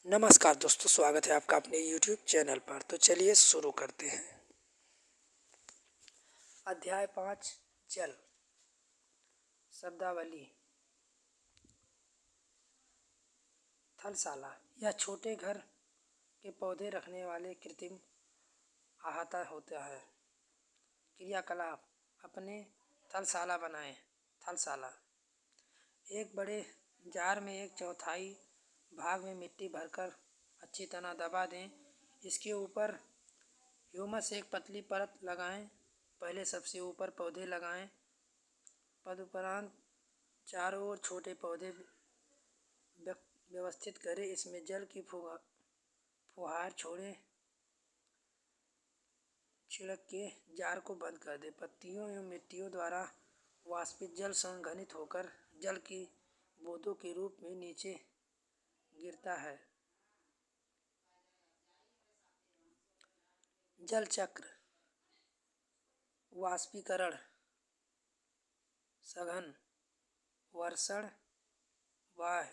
नमस्कार दोस्तों, स्वागत है आपका अपने YouTube चैनल पर। तो चलिए शुरू करते हैं। अध्याय 5 जल। शब्दावली। थलशाला यह छोटे घर के पौधे रखने वाले कृत्रिम अहाता होता है। क्रियाकलाप। अपने थलशाला बनाएं। थलशाला एक बड़े जार में 1/4 भाग में मिट्टी भरकर अच्छी तरह दबा दें। इसके ऊपर ह्यूमस एक पतली परत लगाएं। पहले सबसे ऊपर पौधे लगाएं। तदुपरांत चारों ओर छोटे पौधे व्यवस्थित करें। इसमें जल की फुहार छोड़ें। छिड़क के जार को बंद कर दें। पत्तियों एवं मिट्टियों द्वारा वाष्पित जल संघनित होकर जल की बूंदों के रूप में नीचे गिरता है। जल चक्र। वाष्पीकरण, सघन, वर्षण, वाह।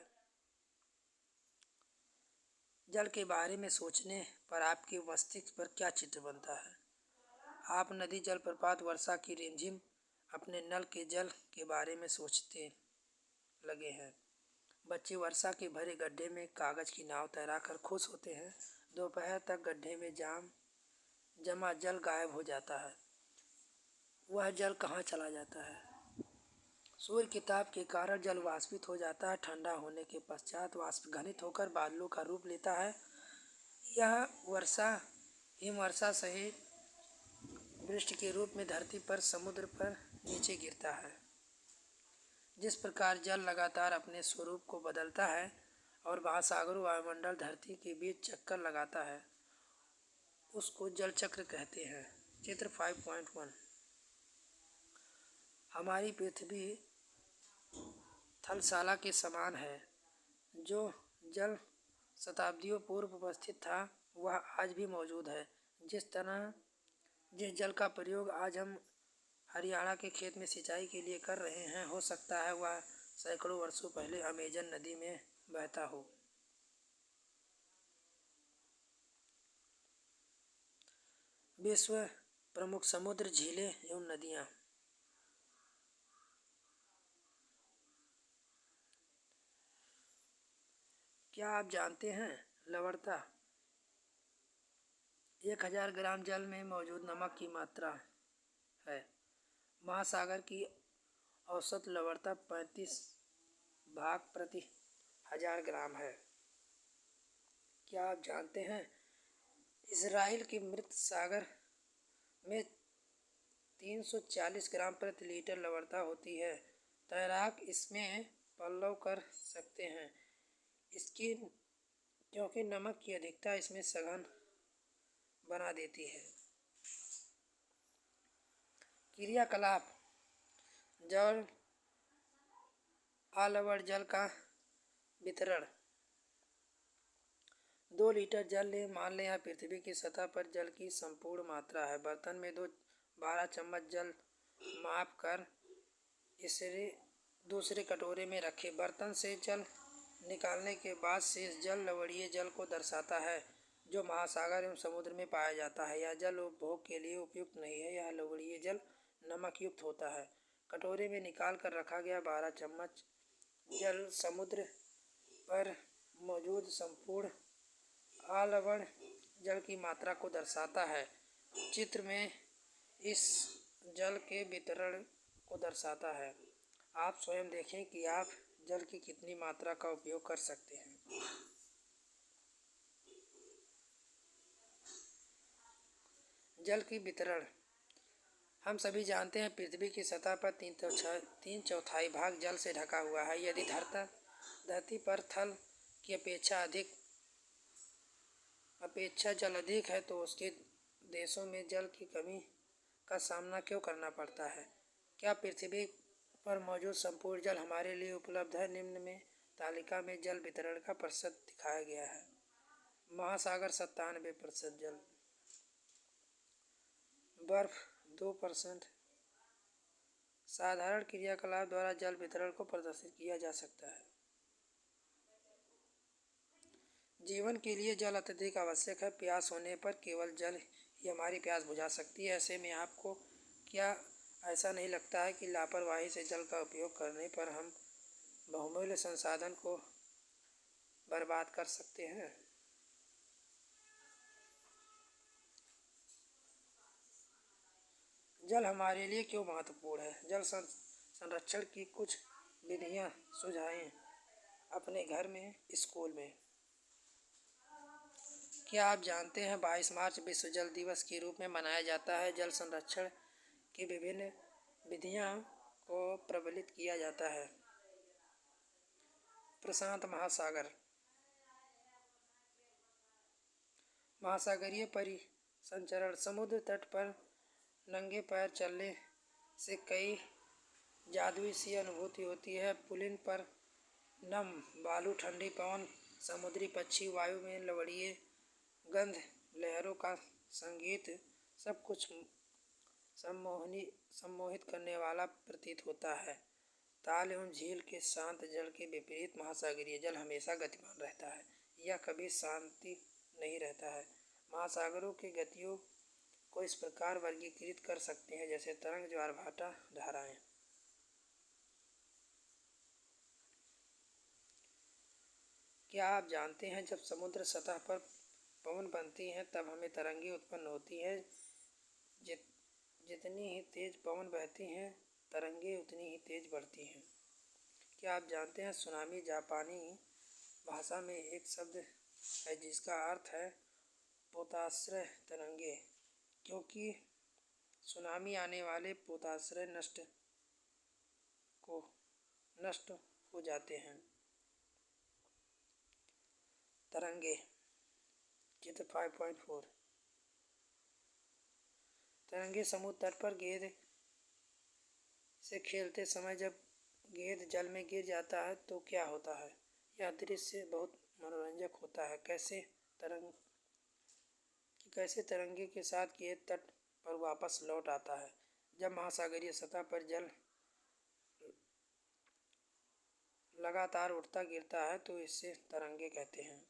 जल के बारे में सोचने पर आपके मस्तिष्क पर क्या चित्र बनता है? आप नदी, जलप्रपात, वर्षा की रिमझिम, अपने नल के जल के बारे में सोचते लगे हैं। बच्चे वर्षा के भरे गड्ढे में कागज की नाव तैराकर खुश होते हैं। दोपहर तक गड्ढे में जमा जल गायब हो जाता है। वह जल कहाँ चला जाता है? सूर्य के ताप के कारण जल वाष्पित हो जाता है। ठंडा होने के पश्चात वाष्प घनित होकर बादलों का रूप लेता है। यह वर्षा हिमवर्षा सहित वृष्टि के रूप में धरती पर, समुद्र पर नीचे गिरता है। जिस प्रकार जल लगातार अपने स्वरूप को बदलता है और महासागरों, वायुमंडल, धरती के बीच चक्कर लगाता है, उसको जल चक्र कहते हैं। चित्र 5.1। हमारी पृथ्वी थलशाला के समान है। जो जल शताब्दियों पूर्व उपस्थित था, वह आज भी मौजूद है। जिस जल का प्रयोग आज हम हरियाणा के खेत में सिंचाई के लिए कर रहे हैं, हो सकता है वह सैकड़ों वर्षों पहले अमेजन नदी में बहता हो। विश्व प्रमुख समुद्र, झीलें एवं नदियाँ। क्या आप जानते हैं लवणता 1000 ग्राम जल में मौजूद नमक की मात्रा है। महासागर की औसत लवणता 35 भाग प्रति 1000 ग्राम है। क्या आप जानते हैं इजराइल के मृत सागर में 340 ग्राम प्रति लीटर लवणता होती है। तैराक इसमें पल्लव कर सकते हैं क्योंकि नमक की अधिकता इसमें सघन बना देती है। क्रियाकलाप। जल अलवण जल का वितरण। 2 लीटर जल लें। मान लें यह पृथ्वी की सतह पर जल की संपूर्ण मात्रा है। बर्तन में 12 चम्मच जल माप कर इसे दूसरे कटोरे में रखें। बर्तन से जल निकालने के बाद शेष जल लवणीय जल को दर्शाता है, जो महासागर एवं समुद्र में पाया जाता है। यह जल उपभोग के लिए उपयुक्त नहीं है। यह लवणीय जल नमक युक्त होता है। कटोरे में निकाल कर रखा गया 12 चम्मच जल समुद्र पर मौजूद संपूर्ण अलवण जल की मात्रा को दर्शाता है। चित्र में इस जल के वितरण को दर्शाता है। आप स्वयं देखें कि आप जल की कितनी मात्रा का उपयोग कर सकते हैं। जल की वितरण। हम सभी जानते हैं पृथ्वी की सतह पर 3/4 भाग जल से ढका हुआ है। यदि धरती पर थल की अपेक्षा जल अधिक है, तो उसके देशों में जल की कमी का सामना क्यों करना पड़ता है? क्या पृथ्वी पर मौजूद संपूर्ण जल हमारे लिए उपलब्ध है? निम्न में तालिका में जल वितरण का प्रतिशत दिखाया गया है। महासागर 97% जल, बर्फ 2%। साधारण क्रियाकलाप द्वारा जल वितरण को प्रदर्शित किया जा सकता है। जीवन के लिए जल अत्यधिक आवश्यक है। प्यास होने पर केवल जल ही हमारी प्यास बुझा सकती है। ऐसे में आपको क्या ऐसा नहीं लगता है कि लापरवाही से जल का उपयोग करने पर हम बहुमूल्य संसाधन को बर्बाद कर सकते हैं? जल हमारे लिए क्यों महत्वपूर्ण है? जल संरक्षण की कुछ विधियां सुझाएं अपने घर में, स्कूल में। क्या आप जानते हैं 22 मार्च विश्व जल दिवस के रूप में मनाया जाता है? जल संरक्षण की विभिन्न विधियां को प्रबलित किया जाता है। प्रशांत महासागर, महासागरीय परिसंचरण। समुद्र तट पर नंगे पैर चलने से कई जादुई सी अनुभूति होती है। पुलिन पर नम बालू, ठंडी पवन, समुद्री पक्षी, वायु में लवणीय गंध, लहरों का संगीत, सब कुछ सम्मोहित करने वाला प्रतीत होता है। ताल एवं झील के शांत जल के विपरीत महासागरीय जल हमेशा गतिमान रहता है। यह कभी शांति नहीं रहता है। महासागरों की गतियों को इस प्रकार वर्गीकृत कर सकते हैं जैसे तरंग, ज्वार भाटा, धाराएं। क्या आप जानते हैं जब समुद्र सतह पर पवन बनती हैं तब हमें तरंगें उत्पन्न होती हैं। जितनी ही तेज पवन बहती हैं तरंगें उतनी ही तेज बढ़ती हैं। क्या आप जानते हैं सुनामी जापानी भाषा में एक शब्द है जिसका अर्थ है पोताश्रय तरंगे, क्योंकि सुनामी आने वाले पोताश्रय नष्ट हो जाते हैं। तरंगे, चित्र 5.4। तरंगे समुद्र तट पर गेंद से खेलते समय जब गेंद जल में गिर जाता है तो क्या होता है? यह दृश्य बहुत मनोरंजक होता है। कैसे तरंगे के साथ गेंद तट पर वापस लौट आता है। जब महासागरीय सतह पर जल लगातार उठता गिरता है तो इसे तरंगे कहते हैं।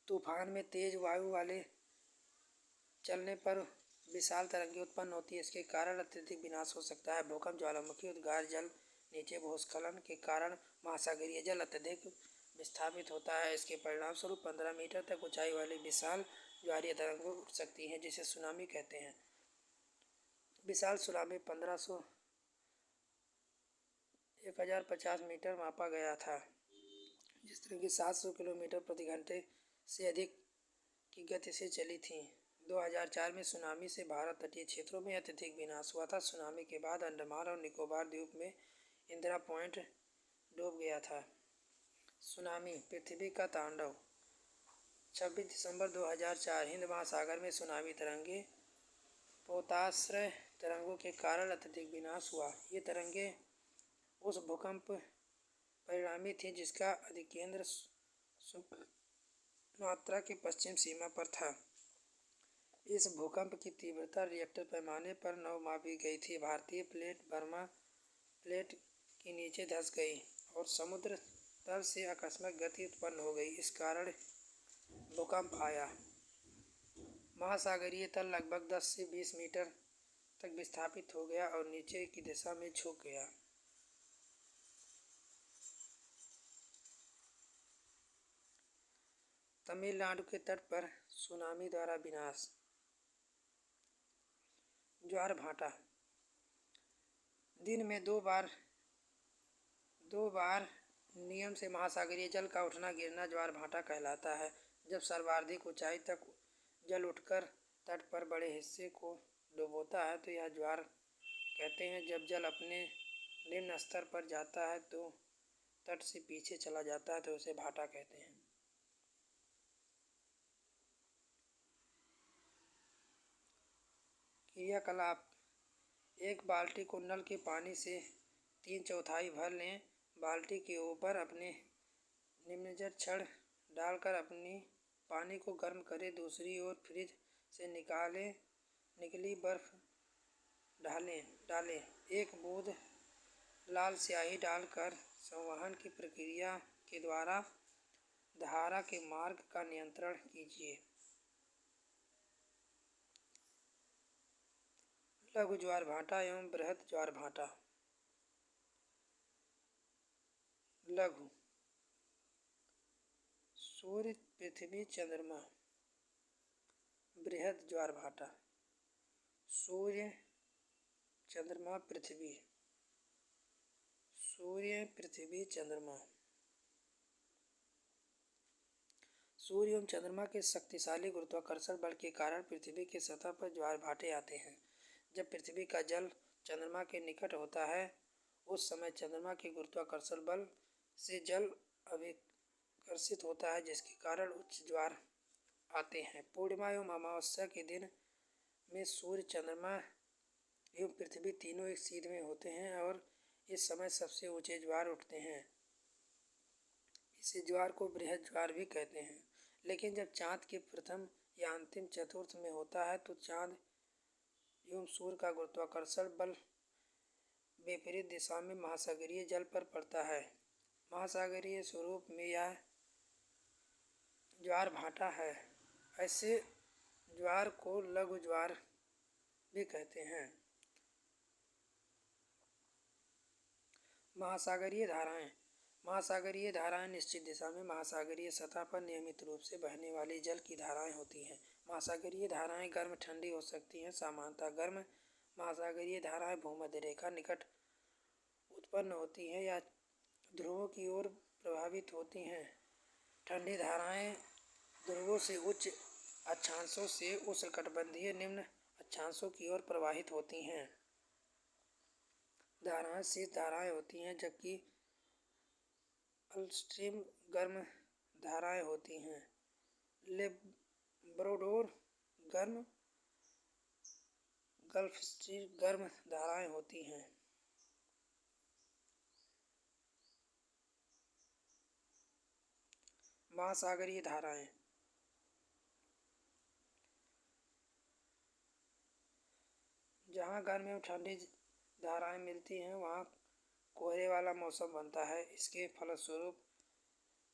तूफान में तेज वायु वाले चलने पर विशाल तरंगें उत्पन्न होती है। इसके कारण अत्यधिक विनाश हो सकता है। भूकंप, ज्वालामुखी, उद्गार, जल नीचे भूस्खलन के कारण महासागरीय जल अत्यधिक विस्थापित होता है। इसके परिणाम स्वरूप 15 मीटर तक ऊंचाई वाली विशाल ज्वारीय तरंगें उठ सकती हैं जिसे सुनामी कहते हैं। विशाल सुनामी 1050 मीटर मापा गया था। जिस तरह की 700 किलोमीटर प्रति घंटे से अधिक की गति से चली थी। 2004 में सुनामी से भारत तटीय क्षेत्रों में अत्यधिक विनाश हुआ था। सुनामी के बाद अंडमान और निकोबार द्वीप में इंदिरा पॉइंट डूब गया था। सुनामी, पृथ्वी का तांडव। 26 दिसंबर 2004 हिंद महासागर में सुनामी तरंगे पोताश्रय तरंगों के कारण अत्यधिक विनाश हुआ। ये तरंगे उस भूकंप परिणामी थी जिसका अधिकेंद्र मात्रा की पश्चिम सीमा पर था। इस भूकंप की तीव्रता रिएक्टर पैमाने पर 9 मापी गई थी। भारतीय प्लेट बर्मा प्लेट के नीचे धंस गई और समुद्र तल से आकस्मिक गति उत्पन्न हो गई। इस कारण भूकंप आया। महासागरीय तल लगभग 10 से 20 मीटर तक विस्थापित हो गया और नीचे की दिशा में झुक गया। तमिलनाडु के तट पर सुनामी द्वारा विनाश। ज्वार भाटा। दिन में दो बार नियम से महासागरीय जल का उठना गिरना ज्वार भाटा कहलाता है। जब सर्वाधिक ऊंचाई तक जल उठकर तट पर बड़े हिस्से को डुबोता है तो यह ज्वार कहते हैं। जब जल अपने निम्न स्तर पर जाता है तो तट से पीछे चला जाता है तो उसे भाटा कहते हैं। क्रियाकलाप। एक बाल्टी को नल के पानी से 3/4 भर लें। बाल्टी के ऊपर अपने निम्नजर छड़ डालकर अपनी पानी को गर्म करें। दूसरी ओर फ्रिज से निकली बर्फ डालें। एक बूंद लाल स्याही डालकर संवहन की प्रक्रिया के द्वारा धारा के मार्ग का नियंत्रण कीजिए। लघु ज्वार भाटा एवं बृहद ज्वार भाटा। लघु सूर्य पृथ्वी चंद्रमा। बृहद ज्वार भाटा सूर्य चंद्रमा पृथ्वी। सूर्य पृथ्वी चंद्रमा। सूर्य एवं चंद्रमा के शक्तिशाली गुरुत्वाकर्षण बल के कारण पृथ्वी की सतह पर ज्वार भाटे आते हैं। जब पृथ्वी का जल चंद्रमा के निकट होता है उस समय चंद्रमा के गुरुत्वाकर्षण बल से जल अभिकर्षित होता है, जिसके कारण उच्च ज्वार आते हैं। पूर्णिमा एवं अमावस्या के दिन में सूर्य चंद्रमा एवं पृथ्वी तीनों एक सीध में होते हैं और इस समय सबसे ऊंचे ज्वार उठते हैं। इसे ज्वार को बृहद ज्वार भी कहते हैं। लेकिन जब चांद के प्रथम या अंतिम चतुर्थ में होता है तो चांद एवं सूर्य का गुरुत्वाकर्षण बल विपरीत दिशा में महासागरीय जल पर पड़ता है। महासागरीय स्वरूप में यह ज्वार भाटा है। ऐसे ज्वार को लघु ज्वार भी कहते हैं। महासागरीय धाराएं। महासागरीय धाराएं निश्चित दिशा में महासागरीय सतह पर नियमित रूप से बहने वाली जल की धाराएं होती हैं। महासागरीय धाराएं गर्म ठंडी हो सकती हैं। सामान्यतः गर्म महासागरीय धाराएं भूमध्य रेखा निकट उत्पन्न होती हैं या ध्रुवों की ओर प्रभावित होती हैं। ठंडी धाराएं ध्रुवों से उच्च अक्षांशों से उष्णकटिबंधीय निम्न अक्षांशों की ओर प्रवाहित होती हैं। धाराएं शीत धाराएं होती हैं, जबकि अपस्ट्रीम गर्म धाराएं होती हैं। लेब्राडोर गर्म, गल्फ स्ट्रीम गर्म धाराएं होती हैं। महासागरीय धाराएं। जहाँ गर्म एवं ठंडी धाराएं मिलती हैं वहाँ कोहरे वाला मौसम बनता है। इसके फलस्वरूप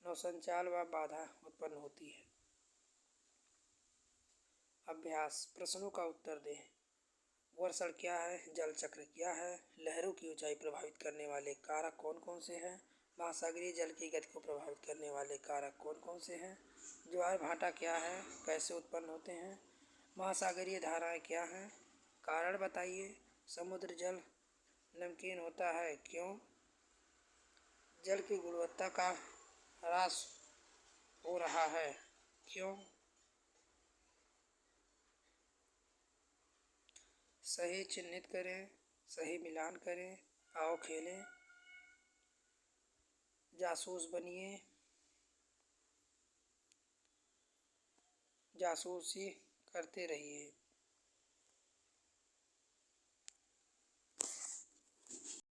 नौसंचार व बाधा उत्पन्न होती है। अभ्यास प्रश्नों का उत्तर दें। वर्षण क्या है? जल चक्र क्या है? लहरों की ऊंचाई प्रभावित करने वाले कारक कौन कौन से हैं? महासागरीय जल की गति को प्रभावित करने वाले कारक कौन कौन से हैं? ज्वार भाटा क्या है? कैसे उत्पन्न होते हैं? महासागरीय धाराएं क्या हैं? कारण बताइए। समुद्र जल नमकीन होता है क्यों? जल की गुणवत्ता का ह्रास हो रहा है क्यों? सही चिन्हित करें, सही मिलान करें। आओ खेलें, जासूस बनिए, जासूसी करते रहिए।